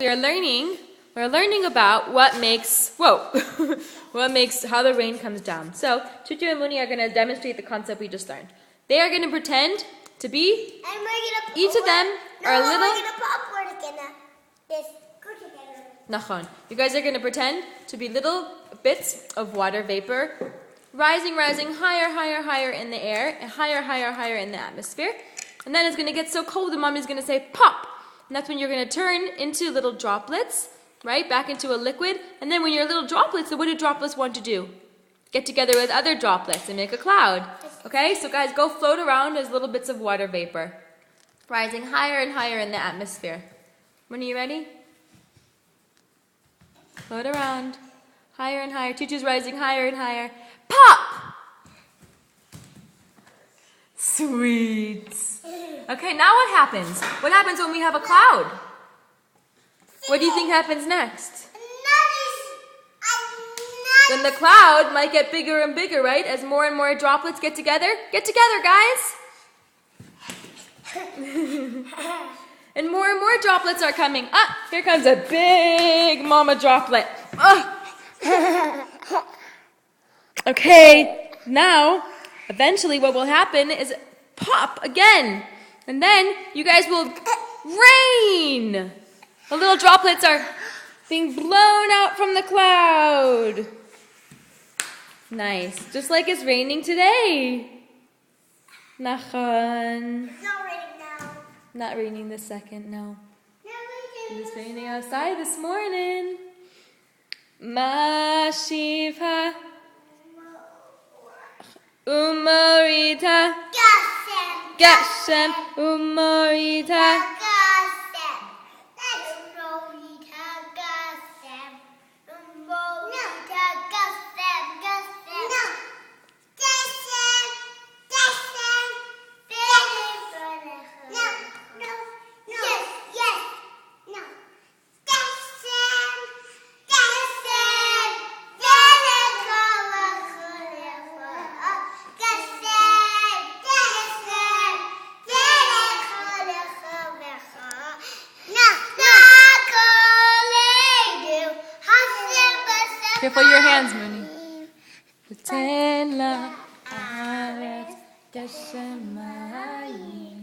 We're learning about what makes, how the rain comes down. So, Tutu and Mooney are going to demonstrate the concept we just learned. They are going to pretend to be, each of them are a little, Nachon. You guys are going to pretend to be little bits of water vapor, rising higher in the air, and higher in the atmosphere. And then it's going to get so cold, the mommy's going to say, pop! And that's when you're going to turn into little droplets, right? Back into a liquid. And then when you're little droplets, so what do droplets want to do? Get together with other droplets and make a cloud. Okay? So guys, go float around as little bits of water vapor, rising higher and higher in the atmosphere. When are you ready? Float around. Higher and higher. Tutu's rising higher and higher. Pop! Sweet. Okay, now what happens? What happens when we have a cloud? What do you think happens next? Then the cloud might get bigger and bigger, right? As more and more droplets get together. Get together, guys! And more droplets are coming. Ah, here comes a big mama droplet. Okay, now, eventually what will happen is pop again. And then you guys will rain. The little droplets are being blown out from the cloud. Nice. Just like it's raining today. Nachon. It's not raining now. Not raining this second, no. It was raining outside this morning. Mashiva. Umorita. Gashem. Umorita. Careful your hands, Mooney. Pretend la aret gashem mayim.